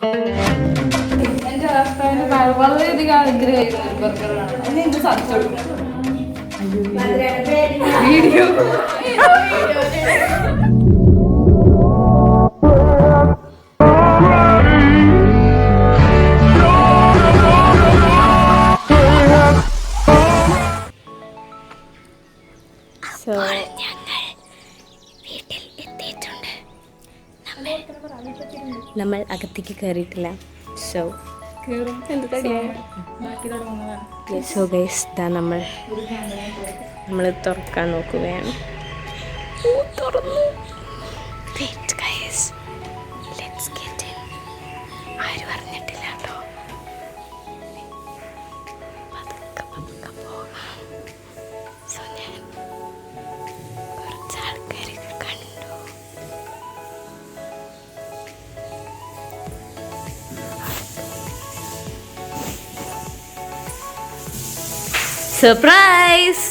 എന്റെ വളരെയധികം ആഗ്രഹിക്കുന്ന ഒരു ബർഗറാണ്. എന്നെ എന്ത് സാധിച്ചു വീഡിയോ നമ്മൾ അകത്തേക്ക് കയറിയിട്ടില്ല. സോ ഗൈസ് നമ്മൾ തുറക്കാൻ നോക്കുകയാണ്. തുറന്നു. ആരും അറിഞ്ഞിട്ടില്ല കേട്ടോ. പതുക്കെ പോകാം. സോ ഞാൻ കുറച്ച് ആൾക്കാരൊക്കെ കണ്ടു. സർപ്രൈസ്!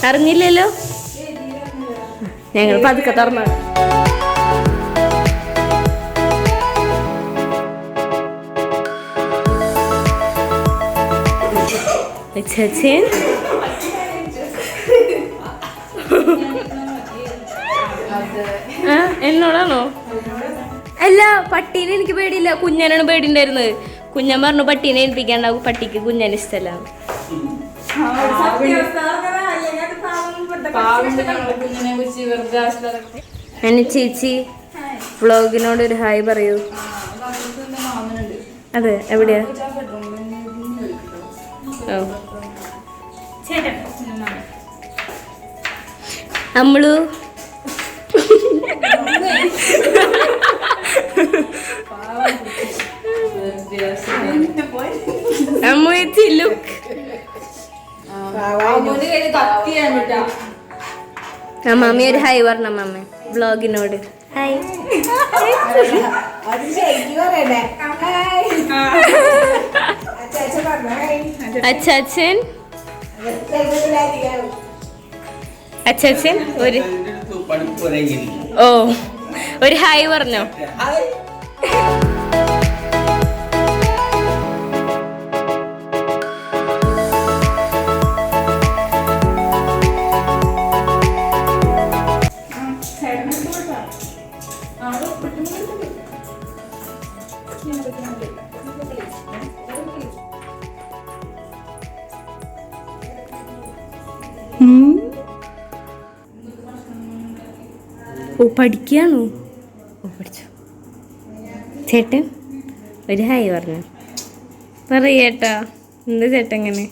അറിഞ്ഞില്ലല്ലോ. ഞങ്ങൾ പതുക്കെ തുറന്നു. സച്ചിൻ എന്നോടാണോ? അല്ല, പട്ടീനെ എനിക്ക് പേടിയില്ല. കുഞ്ഞനാണ് പേടിണ്ടായിരുന്നത്. കുഞ്ഞൻ പറഞ്ഞു പട്ടീനെ ഏൽപ്പിക്കാണ്ടാവും, പട്ടിക്ക് കുഞ്ഞൻ ഇഷ്ടമല്ല. ചേച്ചി വ്ളോഗിനോട് ഒരു ഹായ് പറയൂ. അതെ, എവിടെയാ? അമ്മളു അമ്മാമ്മ ഒരു ഹായ് പറഞ്ഞ അമ്മാമ്മ വ്ളോഗിനോട്. ഹായ്. അച്ചാച്ചൻ ഒരു ഹായ് പറഞ്ഞോ. ഓ, പഠിക്കുകയാണോ? ഓ, പഠിച്ചു. ചേട്ടൻ ഒരു ഹായ് പറഞ്ഞു. പറയേട്ടാ. എന്താ ചേട്ടൻ എങ്ങനെ?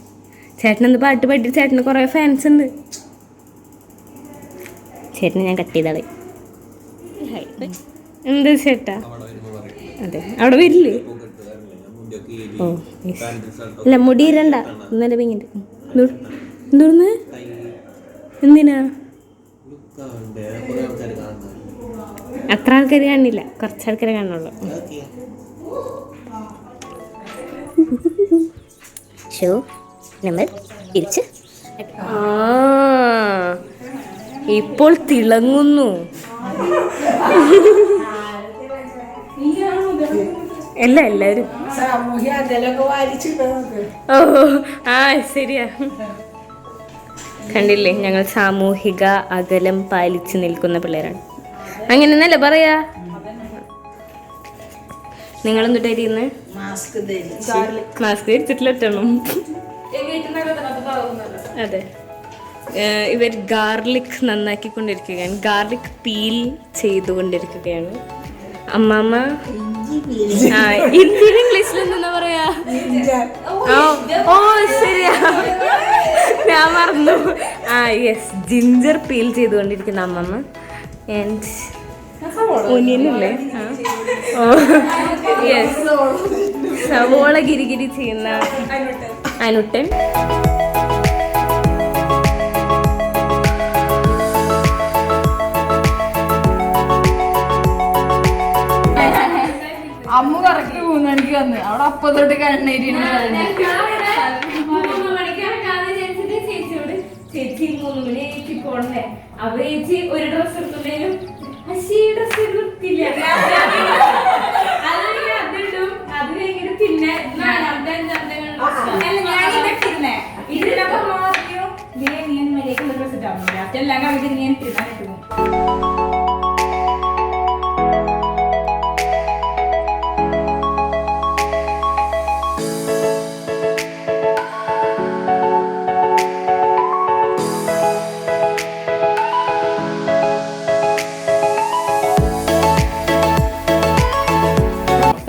ചേട്ടൻ എന്ത് പാട്ട് പാടി? ചേട്ടന് കുറേ ഫാൻസ് ഉണ്ട്. ചേട്ടനെ ഞാൻ കട്ട് ചെയ്താളെ. എന്താ ചേട്ടാ? അതെ, അവിടെ വരില്ലേ? ഓ അല്ല, മുടി ഇരണ്ട. ഇന്നലെ പിങ്ങിട്ട് എന്തോന്ന്? എന്തിനാ? അത്ര ആൾക്കാർ കാണില്ല, കുറച്ച് ആൾക്കാരെ കാണുള്ളൂ. ഷോ നമ്മൾ തിരിച്ച് ഇപ്പോൾ തിളങ്ങുന്നു. എല്ലാവരും ഓ ആ ശരിയാ. കണ്ടില്ലേ, ഞങ്ങൾ സാമൂഹിക അകലം പാലിച്ചു നിൽക്കുന്ന പിള്ളേരാണ്. അങ്ങനെന്നല്ലേ പറയാ. നിങ്ങളെന്തുട്ടായിരുന്നു? മാസ്ക് ധരിച്ചിട്ടില്ല. അതെ, ഇവർ ഗാർലിക് നന്നാക്കിക്കൊണ്ടിരിക്കുകയാണ്. ഗാർലിക് പീൽ ചെയ്തുകൊണ്ടിരിക്കുകയാണ്. അമ്മാമ്മ ഇന്ത്യൻ ഇംഗ്ലീഷിൽ എന്താ പറയാ? ഓ ശരിയാ, ഞാൻ മറന്നു. യെസ്, ജിഞ്ചർ പീൽ ചെയ്തുകൊണ്ടിരിക്കുന്ന അമ്മമ്മ. ആൻഡ് ഒനിയനല്ലേ? യെസ്, സവോള ഗിരിഗിരി ചെയ്യുന്ന അനുട്ടൻ. അമ്മ കറക്റ്റ് 3 മണിക്ക് വന്ന് അവിടെ അപ്പൊ തൊട്ട് കണ്ണേരിയാണ്. ചേച്ചി 3 മണിക്ക് പോണ്ടേ? അപ്പൊ ചേച്ചി ഒരു ഡ്രസ് എടുത്തില്ലേലും ഡ്രസ് എടുത്തില്ല. ഇതെല്ലാം കവിത ഞാൻ തിരുമാനിട്ടു.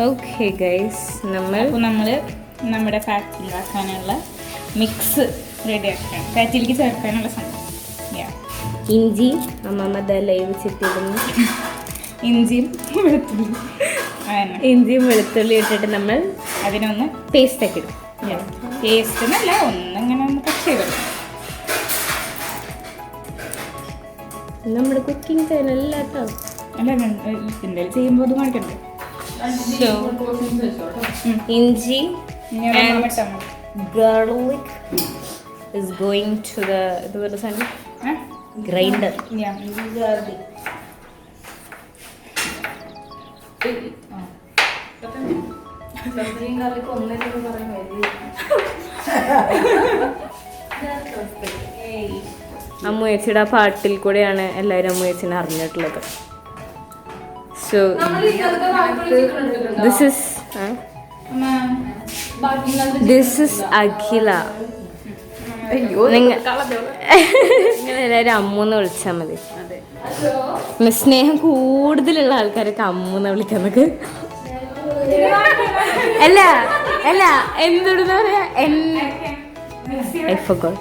ഓക്കെ ഗൈസ്, അപ്പോൾ നമ്മൾ നമ്മുടെ ഫാറ്റ് ആക്കാനുള്ള മിക്സ് റെഡി ആക്കാം. ഫാറ്റിലേക്ക് ചേർക്കാനുള്ള സംഭവം ഇഞ്ചി അമ്മമ്മ ലൈവ് ചെത്തിയിരുന്നു. ഇഞ്ചിയും വെളുത്തുള്ളി, ഇഞ്ചിയും വെളുത്തുള്ളി ഇട്ടിട്ട് നമ്മൾ അതിനൊന്ന് പേസ്റ്റ് ഒക്കെ ഇടും. പേസ്റ്റ് എന്നല്ല, ഒന്നിങ്ങനെ ഒന്ന് കട്ട് ചെയ്തെടുക്കും. നമ്മുടെ കുക്കിംഗ് ചാനൽ കേട്ടോ. അല്ല എന്തെങ്കിലും ചെയ്യുമ്പോൾ അത് കാണിക്കണ്ടേ. So, inji and garlic is going to the grinder. അമ്മൂച്ചിയുടെ ആ പാട്ടിൽ കൂടെയാണ് എല്ലാവരും അമ്മൂച്ചിനെ അറിഞ്ഞിട്ടുള്ളത്. So this is Akhila. നിങ്ങളെല്ലാവരും അമ്മൂന്ന് വിളിച്ചാൽ മതി. സ്നേഹം കൂടുതലുള്ള ആൾക്കാരൊക്കെ അമ്മൂന്ന് വിളിക്കാൻ നമുക്ക്. അല്ല അല്ല എന്തുണ്ടെന്ന് പറയാ, I forgot.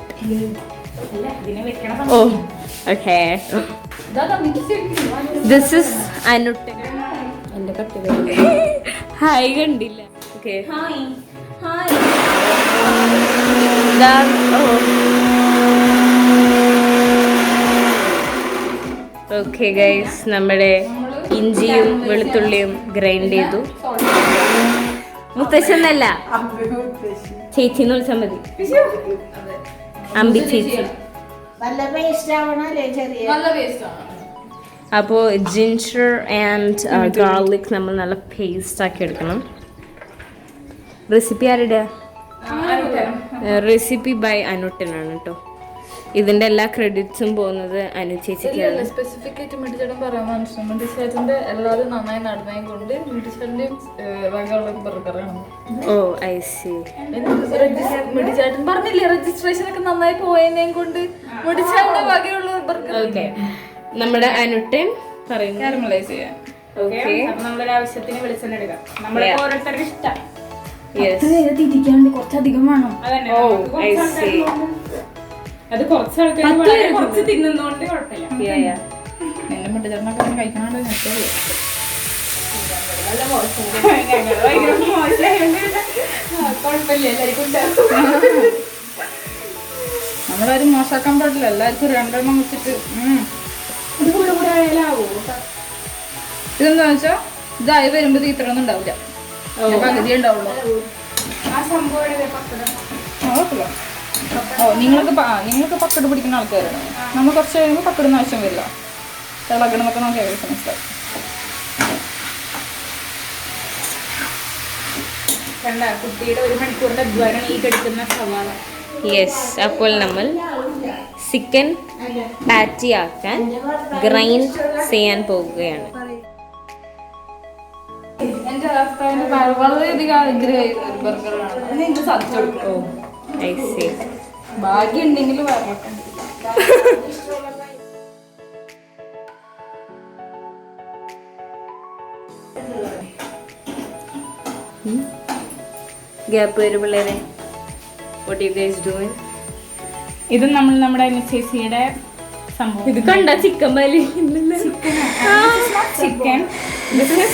Oh, okay. This is Anutte. Hi കണ്ടില്ല. ഓക്കെ ഓക്കെ ഗൈസ്, നമ്മുടെ ഇഞ്ചിയും വെളുത്തുള്ളിയും ഗ്രൈൻഡ് ചെയ്തു. മുത്തശ്ശന്നല്ല, ചേച്ചിന്ന് വിളിച്ചാൽ മതി. അമ്പി ചേച്ചി. അപ്പോൾ ജിഞ്ചർ ആൻഡ് ഗാർലിക് നമ്മൾ നല്ല പേസ്റ്റ് ആക്കി എടുക്കണം. റെസിപ്പി ആരുടെ? റെസിപ്പി ബൈ അനുട്ടനാണ് കേട്ടോ. ഇതിന്റെ എല്ലാ ക്രെഡിറ്റ്സും പോകുന്നത് അനു ചേച്ചിക്കാണ്. സ്പെസിഫിക് ആയിട്ട് മിടിച്ചേട്ടൻ പറയാൻ മനസ്സിലാവും. മിടിച്ചേട്ടന്റെ എല്ലാവരും നന്നായി നടന്നതും കൊണ്ട് മിടിച്ചേട്ടന്റെയും വകയുള്ള ബർഗറാണ്. ഓ ഐ സി. മിടിച്ചേട്ടൻ പറഞ്ഞില്ലേ രജിസ്ട്രേഷൻ ഒക്കെ നന്നായി പോയതിനെയും കൊണ്ട് മിടിച്ചേട്ടന്റെ വകയുള്ള ബർഗർ. ഓക്കെ, നമ്മുടെ അനുട്ടൻ പറയുന്നു കാരമലൈസ് ചെയ്യാൻ. നമ്മുടെ ആവശ്യത്തിന് വെളിച്ചെണ്ണ എടുക്കാം. നമ്മുടെ ഓരോരുത്തരുടെ ഇഷ്ടം. തിരിക്കാണ്ട് കുറച്ചധികം വേണം. അത് കുറച്ച് ആൾക്കാർ കുറച്ച് തിന്നുന്നോണ്ട് കുഴപ്പമില്ല. എന്റെ മുട്ടച്ചേട്ടനൊക്കെ കഴിക്കണോണ്ട് നമ്മളാരും മോശമാക്കാൻ പാടില്ല. എല്ലാവർക്കും രണ്ടെണ്ണം വെച്ചിട്ട് ഇതെന്താ വെച്ചാ ഇതായി വരുമ്പോ ഇത്ര ഒന്നും ഉണ്ടാവില്ല, പകുതി ഉണ്ടാവുള്ളൂ. നിങ്ങൾക്ക് പക്കട് പിടിക്കുന്ന ആൾക്കാരാണ്. നമ്മൾ കുറച്ച് കഴിയുമ്പോൾ പക്കടുന്ന ആവശ്യം വരില്ല. തിളകണമെന്നൊക്കെ നമുക്ക് ഏകദേശം മനസ്സിലാവും. കണ്ട കുട്ടിയുടെ 1 മണിക്കൂറിന്റെ അധ്വാനം ഈ കെടുക്കുന്ന സവാള. യെസ്, അപ്പോൾ നമ്മൾ ചിക്കൻ പാറ്റി ആക്കാൻ ഗ്രൈൻഡ് ചെയ്യാൻ പോവുകയാണ്. എന്റെ ഭർത്താവിന് വളരെയധികം ആഗ്രഹമായിരുന്നു ഒരു ബർഗറാണ്. നിങ്ങൾ സാധിച്ചു കൊടുക്കും. I C. ഭാഗ്യം ഉണ്ടെങ്കിൽ വരട്ടെ. ഗ്യാപ്പ് വരും പിള്ളേരെ. What you guys doing? ഇത് നമ്മുടെ ചേച്ചിയുടെ സംഭവം. ഇത് കണ്ട ചിക്കൻ ബലി ചിക്കൻ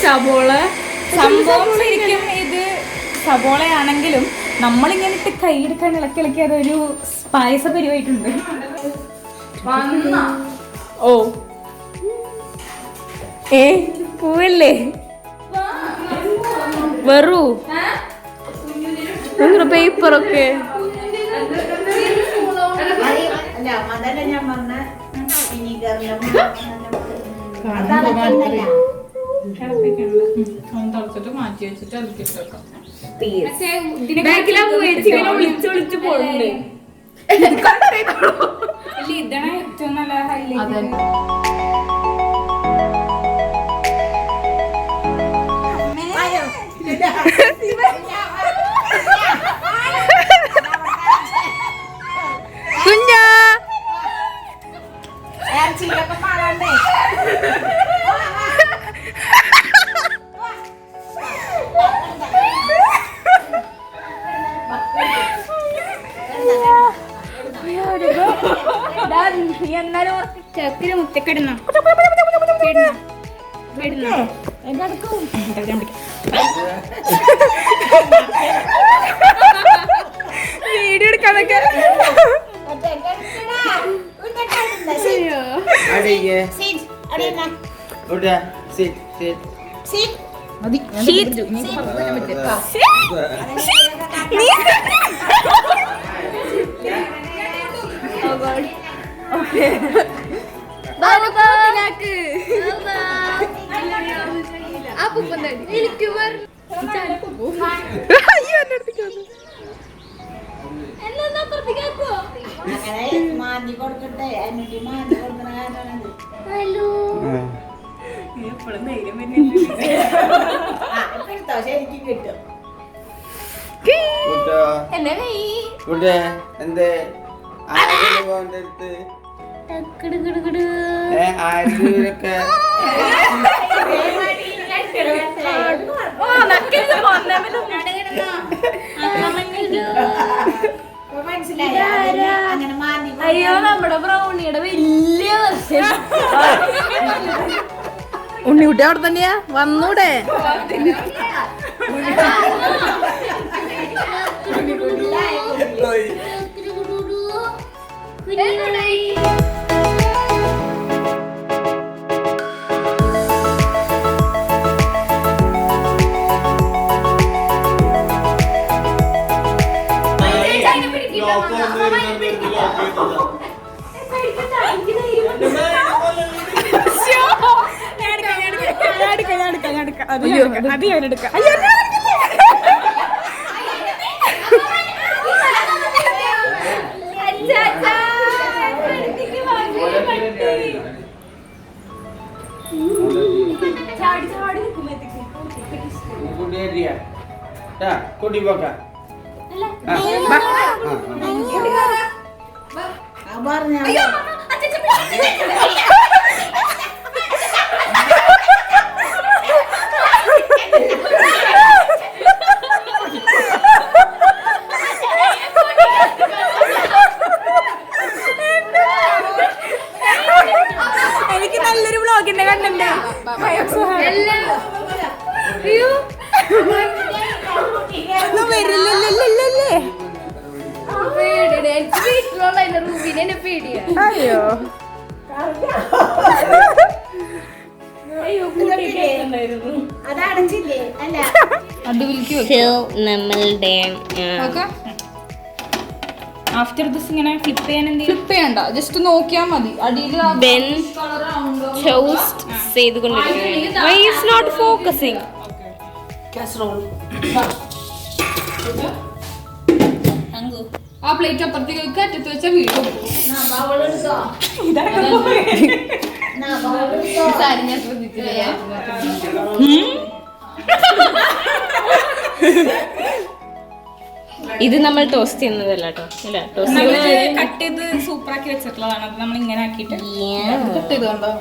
സബോള സംഭവം. ശരിക്കും ഇത് സബോളയാണെങ്കിലും നമ്മളിങ്ങനെ ഇട്ട് കൈയെടുക്കാൻ ഇളക്കി അതൊരു പായസ പരിവായിട്ടുണ്ട്. ഓ പോവല്ലേ വരൂ. പേപ്പറൊക്കെ മാറ്റി വെച്ചിട്ട് വിളിച്ചു പോണുണ്ട്. ഇതാണ് ഏറ്റവും നല്ല ഹൈലൈറ്റ്. കുഞ്ഞാ ചക്കിന് മുത്തക്കിടുന്ന വീഡിയോ എടുക്കാനൊക്കെ അയ്യോ നമ്മുടെ ബ്രൗണിയുടെ വലിയ ഉണ്ണിക്കുട്ടി അവിടെ തന്നെയാ വന്നൂടെ അത് ഞാൻ എടുക്കാം. എനിക്ക് നല്ലൊരു വ്ളോഗിന്റെ കണ്ടന്റ് അയ്യോ നമ്മളുടെ ആഫ്റ്റർ ദിസ് ഇങ്ങനെ ഫ്ലിപ്പ് ചെയ്യാൻ ഫ്ലിപ്പ് ചെയ്യണ്ട, ജസ്റ്റ് നോക്കിയാൽ മതി അടിയിൽ ബെൻ ടോസ്റ്റ് ചെയ്തുകൊണ്ടിരിക്കുന്നു. Why is not focusing? ആ പ്ലേറ്റ് അപ്പുറത്തേക്ക് വെക്കുക, അറ്റത്ത് വെച്ച വീടും ഞാൻ ശ്രദ്ധിച്ചില്ല. ഇത് നമ്മൾ ടോസ്റ്റ് ചെയ്യുന്നതല്ല കേട്ടോ. ഇല്ല, ടോസ്റ്റ് കട്ട് ചെയ്ത് സൂപ്പർ ആക്കി വെച്ചിട്ടുള്ളതാണ്. അത് നമ്മൾ ഇങ്ങനെ ആക്കിയിട്ട് കട്ട് ചെയ്ത് കണ്ടോ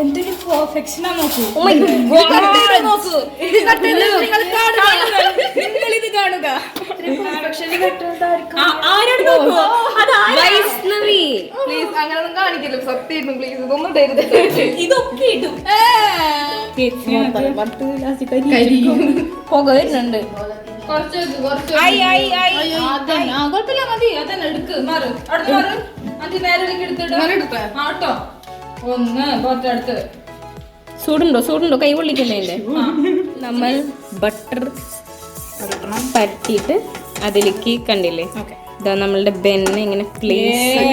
എന്തൊരു പെർഫെക്ഷനാ നോക്കൂ. നിങ്ങളിത് കാണുക. പ്ലീസ് അങ്ങനൊന്നും കാണിക്കില്ല, സത്യം പ്ലീസ് ഇതൊന്നും തരുത്. ഇതൊക്കെ ഇടും. പുക വരുന്നുണ്ട്. കുഴപ്പമില്ല, മതി. അതന്നെ എടുക്ക്, മാറ് അടുത്ത് മാറ്. അത് നേരെ എടുത്തിട്ട് ആട്ടോ ഒന്ന് കുറച്ചടുത്ത്. ചൂടുണ്ടോ കൈ പൊള്ളിക്കുന്നതിന്റെ. നമ്മൾ ബട്ടർ പരത്തിയിട്ട് അതിലേക്ക് കണ്ടില്ലേ, ഇതാ നമ്മളുടെ ബെന്നെ ഇങ്ങനെ പ്ലേസ്.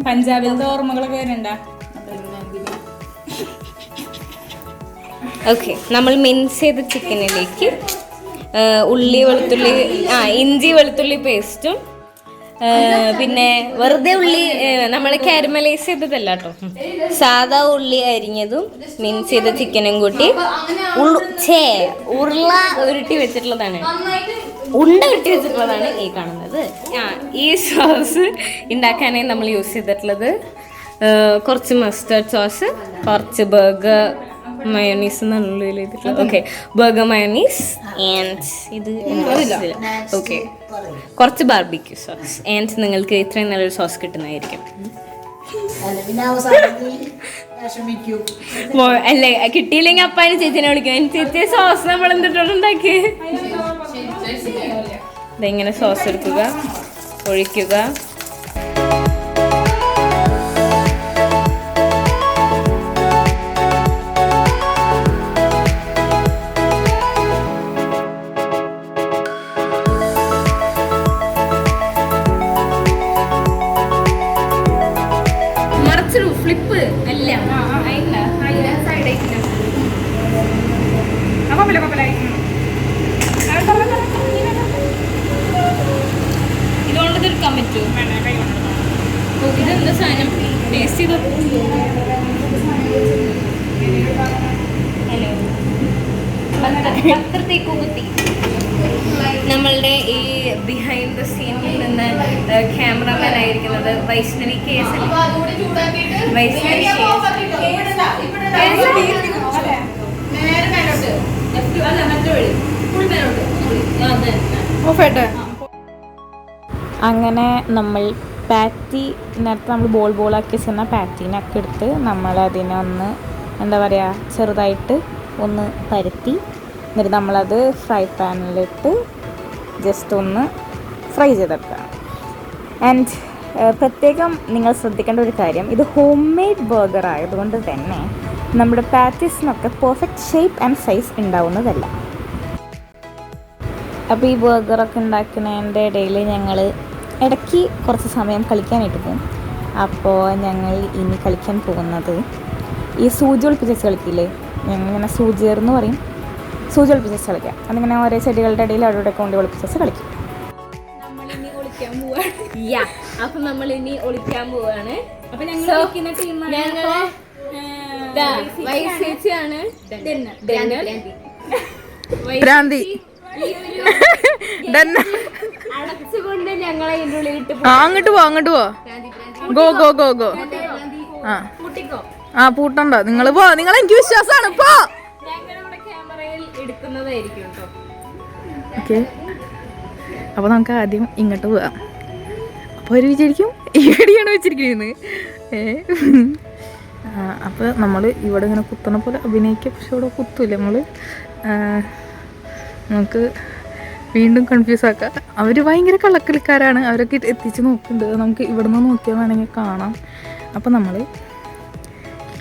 പഞ്ചാബിലത്തെ ഓർമ്മകളൊക്കെ വരണ്ട. ഓക്കെ, നമ്മൾ മിൻസ് ചെയ്ത ചിക്കനിലേക്ക് ഉള്ളി വെളുത്തുള്ളി ഇഞ്ചി വെളുത്തുള്ളി പേസ്റ്റും പിന്നെ വെറുതെ ഉള്ളി നമ്മൾ കാരമലൈസ് ചെയ്തതല്ല കേട്ടോ, സാധാ ഉള്ളി അരിഞ്ഞതും മിക്സ് ചെയ്ത ചിക്കനും കൂട്ടി ഉരുള ഉരുട്ടി വെച്ചിട്ടുള്ളതാണ്, ഉണ്ട ഉരുട്ടി വെച്ചിട്ടുള്ളതാണ് ഈ കാണുന്നത്. ഈ സോസ് ഉണ്ടാക്കാനായി നമ്മൾ യൂസ് ചെയ്തിട്ടുള്ളത് കുറച്ച് മസ്റ്റർഡ് സോസ്, കുറച്ച് ബർഗർ മയോണീസ് എന്നുള്ളിൽ ചെയ്തിട്ടുള്ളത്. ഓക്കെ, ബർഗർ മയോണീസ് ആൻഡ് ഇത് ഓക്കെ കുറച്ച് ബാർബിക്യൂ സോസ്. ആൻഡ് നിങ്ങൾക്ക് ഇത്രയും നല്ലൊരു സോസ് കിട്ടുന്നതായിരിക്കും. അല്ലേ കിട്ടിയില്ലെങ്കിൽ അപ്പാനും ചേച്ചിനെ വിളിക്കും, ചേച്ചി സോസ് നമ്മൾ എന്തിട്ടുണ്ടാക്കി. ഇതെങ്ങനെ സോസ് എടുക്കുക, ഒഴിക്കുക. ഫ്ലിപ്പ് അല്ല ഇതുകൊണ്ട് തീർക്കാൻ പറ്റുമോ? ഇതെന്താ സാധനം? ടേസ്റ്റ് ചെയ്തോ. ഹലോ, പത്രത്തേക്ക് കുത്തി. നമ്മളുടെ ഈ ബിഹൈൻഡ് ദ സീനിൽ നിന്ന് ക്യാമറമാൻ ആയിരിക്കുന്നത് വൈഷ്ണവി കേസ്. വൈഷ്ണവി അങ്ങനെ നമ്മൾ പാറ്റി നേരത്തെ നമ്മൾ ബോളാക്കി വെച്ചിരുന്ന പാറ്റീനൊക്കെ എടുത്ത് നമ്മളതിനെ ഒന്ന് എന്താ പറയുക ചെറുതായിട്ട് ഒന്ന് പരത്തി, എന്നിട്ട് നമ്മളത് ഫ്രൈ പാനിലിട്ട് ജസ്റ്റ് ഒന്ന് ഫ്രൈ ചെയ്തെടുക്കണം. ആൻഡ് പ്രത്യേകം നിങ്ങൾ ശ്രദ്ധിക്കേണ്ട ഒരു കാര്യം, ഇത് ഹോം മെയ്ഡ് ബർഗർ ആയതുകൊണ്ട് തന്നെ നമ്മുടെ പാറ്റീസിനൊക്കെ പെർഫെക്റ്റ് ഷേപ്പ് ആൻഡ് സൈസ് ഉണ്ടാവുന്നതല്ല. അപ്പോൾ ഈ ബർഗറൊക്കെ ഉണ്ടാക്കുന്നതിൻ്റെ ഇടയിൽ ഞങ്ങൾ ഇടയ്ക്ക് കുറച്ച് സമയം കളിക്കാനായിട്ട് പോകും. അപ്പോൾ ഞങ്ങൾ ഇനി കളിക്കാൻ പോകുന്നത് ഈ സൂചി ഒളിപ്പിച്ച് കളിക്കില്ലേ, ഞങ്ങളിങ്ങനെ സൂചിയെന്ന് പറയും, സൂചി ഒളിപ്പിച്ച് കളിക്കാം. അതിങ്ങനെ ഓരോ ചെടികളുടെ ഇടയിൽ അവിടെ കൊണ്ട് ഒളിപ്പിച്ച് കളിക്കും. അപ്പൊ നമ്മൾ ഇനി ഒളിക്കാൻ പോവാണ്. അപ്പൊ ഞങ്ങൾ അടച്ചുകൊണ്ട് ഞങ്ങളെ ഇതിന്റെ ഉള്ളിലിട്ട് അങ്ങോട്ട് പോ ഗോ ഗോ ഗോ ഗോ. ആ പൂട്ടണ്ട, നിങ്ങൾ പോ, നിങ്ങൾ എനിക്ക് വിശ്വാസമാണ്. പോ, ഞങ്ങളുടെ ക്യാമറയിൽ എടുക്കുന്നതായിരിക്കും കേട്ടോ. ഓക്കെ, അപ്പോൾ നമുക്ക് ആദ്യം ഇങ്ങോട്ട് പോവാം. അപ്പോൾ അവർ വിചാരിക്കും ഇവിടെയാണ് വെച്ചിരിക്കുന്നത്. അപ്പോൾ നമ്മൾ ഇവിടെ ഇങ്ങനെ കുത്തണ പോലെ അഭിനയിക്കുക, പക്ഷെ ഇവിടെ കുത്തൂല നമ്മൾ. നമുക്ക് വീണ്ടും കൺഫ്യൂസ് ആക്കാം. അവർ ഭയങ്കര കള്ളക്കളിക്കാരാണ്, അവരൊക്കെ എത്തിച്ച് നോക്കുന്നുണ്ട്. നമുക്ക് ഇവിടെ നിന്ന് നോക്കിയാൽ വേണമെങ്കിൽ കാണാം. അപ്പോൾ നമ്മൾ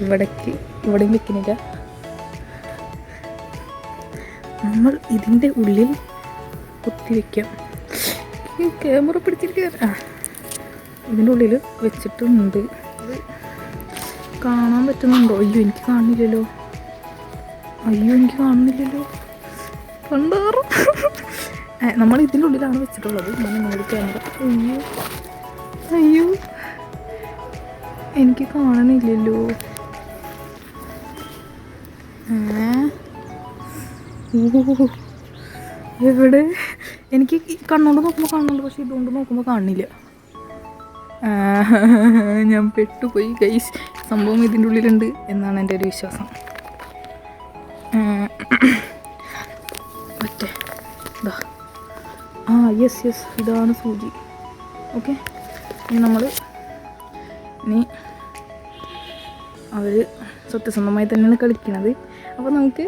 ഇവിടെയും വെക്കുന്നില്ല, നമ്മൾ ഇതിൻ്റെ ഉള്ളിൽ കുത്തി വയ്ക്കാം. ക്യാമറ പിടിച്ചിരിക്കുക, ഇതിൻ്റെ ഉള്ളിൽ വെച്ചിട്ടുണ്ട്. ഇത് കാണാൻ പറ്റുന്നുണ്ടോ? അയ്യോ എനിക്ക് കാണുന്നില്ലല്ലോ, കണ്ടാറും. നമ്മൾ ഇതിൻ്റെ ഉള്ളിലാണ് വെച്ചിട്ടുള്ളത്. നിങ്ങളുടെ ക്യാമറ അയ്യോ എനിക്ക് കാണുന്നില്ലല്ലോ. എവിടെ? എനിക്ക് കണ്ണുകൊണ്ട് നോക്കുമ്പോൾ കാണുന്നുള്ളൂ, പക്ഷെ ഇതുകൊണ്ട് നോക്കുമ്പോൾ കാണുന്നില്ല. ഞാൻ പെട്ടുപോയി ഗൈസ്. സംഭവം ഇതിൻ്റെ ഉള്ളിലുണ്ട് എന്നാണ് എൻ്റെ ഒരു വിശ്വാസം. ഒറ്റ യെസ് ഇതാണ് സൂചി. ഓക്കെ, ഇനി അവർ സത്യസന്ധമായി തന്നെയാണ് കളിക്കണത്. അപ്പോൾ നമുക്ക്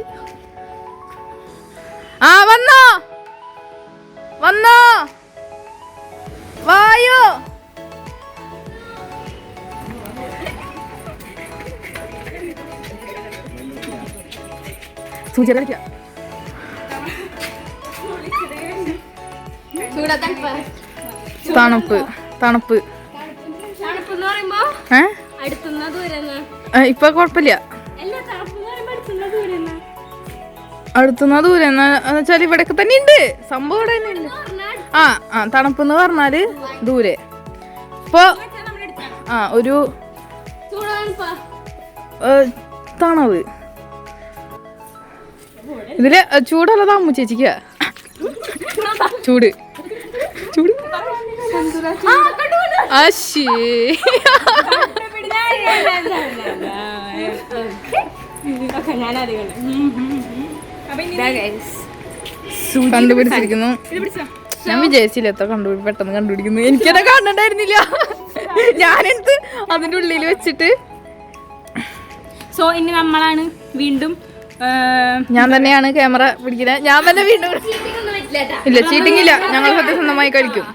വന്നോ വായോ. സൂചി കളിക്കാം. തണുപ്പ് ഇപ്പൊ കുഴപ്പമില്ല. അടുത്തുന്ന ദൂരം എന്നുവെച്ചാൽ ഇവിടെയൊക്കെ തന്നെ ഉണ്ട് സംഭവം. ഇവിടെ തന്നെ ഉണ്ട്. ആ തണുപ്പെന്ന് പറഞ്ഞാല് ദൂരെ ഇപ്പൊ ഒരു തണവ് ഇതില് ചൂടുള്ളത് അമ്മു ചേച്ചിക്ക ചൂട് ചൂട് അശേ കണ്ടുപിടിച്ചിരിക്കുന്നു. ഞാൻ വിചാരിച്ചില്ല എത്ര പെട്ടെന്ന് കണ്ടുപിടിക്കുന്നു. എനിക്കത് കാണണ്ടായിരുന്നില്ല. ഞാനെടുത്ത് അതിന്റെ ഉള്ളിൽ വെച്ചിട്ട്. സോ ഇനി നമ്മളാണ് വീണ്ടും ഞാൻ തന്നെയാണ് ക്യാമറ പിടിക്കുന്നത്. ഞാൻ തന്നെ വീണ്ടും ഇല്ല, ചീറ്റിംഗ് ഇല്ല. ഞങ്ങൾ സത്യസന്ധമായി കഴിക്കും.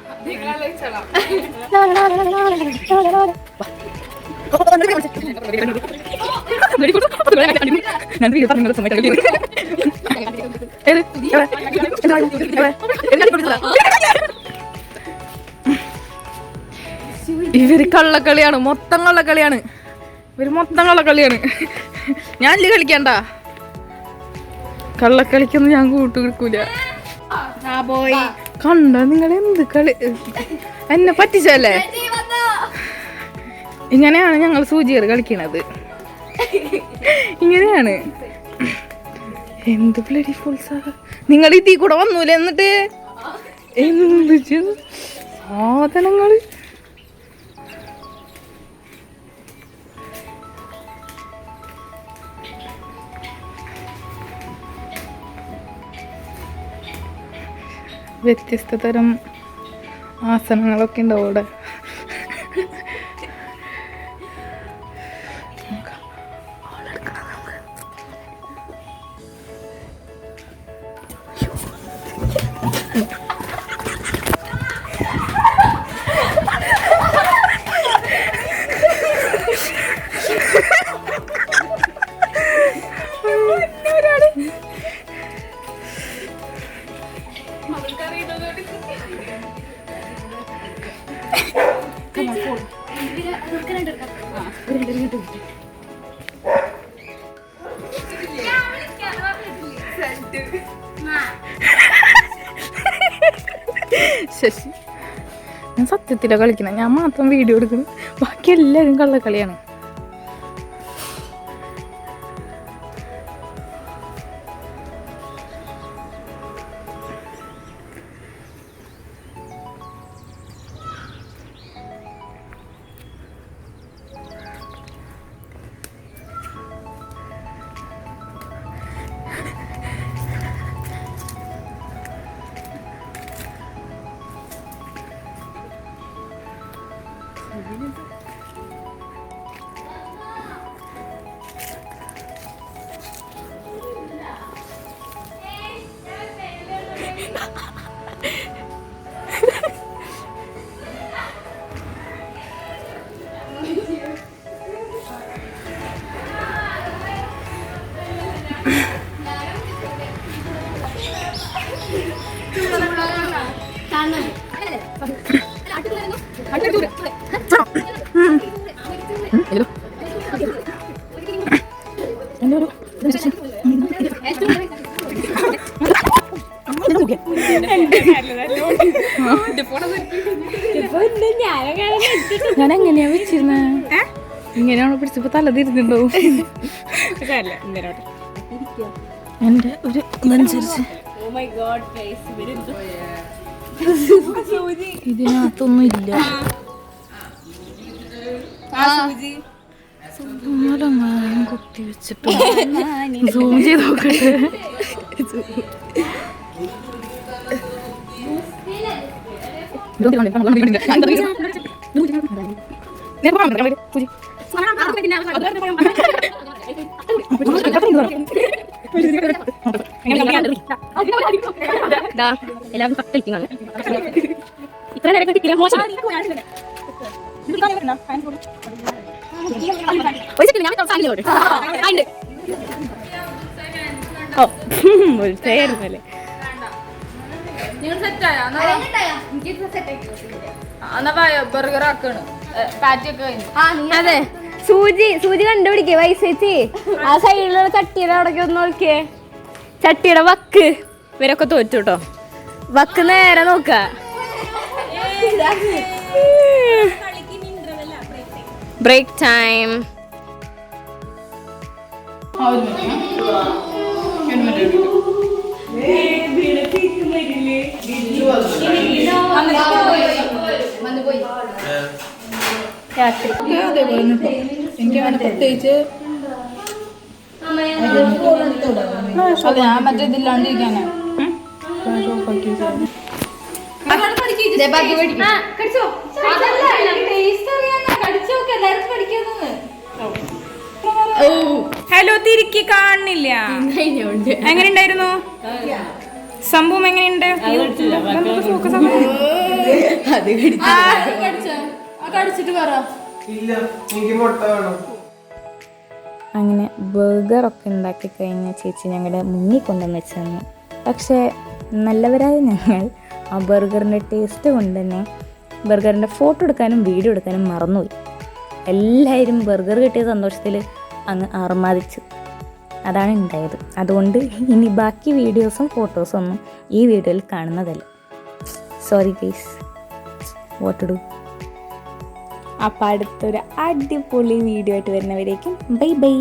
ഇവര് കള്ളക്കളിയാണ്, മൊത്തം കള്ളക്കളിയാണ്. ഇവര് മൊത്തം കള്ളക്കളിയാണ്. ഞാനില്ല കളിക്കണ്ട. കള്ളക്കളിക്കൊന്നും ഞാൻ കൂട്ടുകൊടുക്കൂല. കണ്ട നിങ്ങൾ എന്ത് കളി എന്നെ പറ്റിച്ചല്ലേ? ഇങ്ങനെയാണ് ഞങ്ങൾ സൂചിയേറ് കളിക്കണത്. ഇങ്ങനെയാണ്. എന്ത് ബ്ലഡി ഫുൾസാ നിങ്ങൾ ഇതീ കൂടെ വന്നൂല. എന്നിട്ട് എന്ത് സാധനങ്ങള്. വ്യത്യസ്ത തരം ആസനങ്ങളൊക്കെ ഉണ്ടാവും അവിടെ. ശശി, ഞാൻ സത്യത്തിലാണ് കളിക്കണം. ഞാൻ മാത്രം വീഡിയോ എടുക്കുന്നു. ബാക്കി എല്ലാവരും കള്ളക്കളിയാണ്. ഞാൻ എങ്ങനെയാ വെച്ചിരുന്ന? ഇങ്ങനെയാണോ പിടിച്ചപ്പോ തല തിരിഞ്ഞിട്ടുണ്ടാവും. എന്റെ ഒരു ഇതനുസരിച്ച് ഇതിനകത്തൊന്നും ഇല്ല. കുത്തി വെച്ചിട്ട് സൂം ചെയ്ത് നോക്കട്ടെ. എല്ലാവരും കട്ടിരിക്കുന്നതാണ്. ഇത്ര നേരം കിട്ടില്ല. മോശം ചേർന്നല്ലേ. അതെ, സൂചി കണ്ടുപിടിക്കേ വയസ്സേച്ചി. ആ സൈഡിലുള്ള ചട്ടിയുടെ അവിടേക്ക് ഒന്ന് നോക്കിയേ. ചട്ടിയുടെ വക്ക് ഇവരൊക്കെ തോറ്റു കേട്ടോ. വക്ക് നേരെ നോക്ക. Break time. എനിക്ക് അങ്ങനെ പ്രത്യേകിച്ച് അല്ല ഞാൻ മറ്റേ ഇതില്ലാണ്ടിരിക്കാനാ ഹലോ തിരിക്കി കാണുന്നില്ല. എങ്ങനെയുണ്ടായിരുന്നു സംഭവം? എങ്ങനെയുണ്ട്? കടിച്ചിട്ട് പറ. അങ്ങനെ ബർഗറൊക്കെ ഉണ്ടാക്കി കഴിഞ്ഞ ചേച്ചി ഞങ്ങളുടെ മുന്നിൽ കൊണ്ടുവന്ന് വെച്ച് തന്നു. പക്ഷേ നല്ലവരായ ഞങ്ങൾ ആ ബർഗറിൻ്റെ ടേസ്റ്റ് കൊണ്ട് തന്നെ ബർഗറിൻ്റെ ഫോട്ടോ എടുക്കാനും വീഡിയോ എടുക്കാനും മറന്നുപോയി. എല്ലാവരും ബർഗർ കിട്ടിയ സന്തോഷത്തിൽ അങ്ങ് ആർമാദിച്ചു. അതാണ് ഉണ്ടായത്. അതുകൊണ്ട് ഇനി ബാക്കി വീഡിയോസും ഫോട്ടോസും ഒന്നും ഈ വീഡിയോയിൽ കാണുന്നതല്ല. Sorry guys, what to do. അപ്പോൾ അടുത്തൊരു അടിപൊളി വീഡിയോ ആയിട്ട് വരുന്നവരേക്കും ബൈ ബൈ.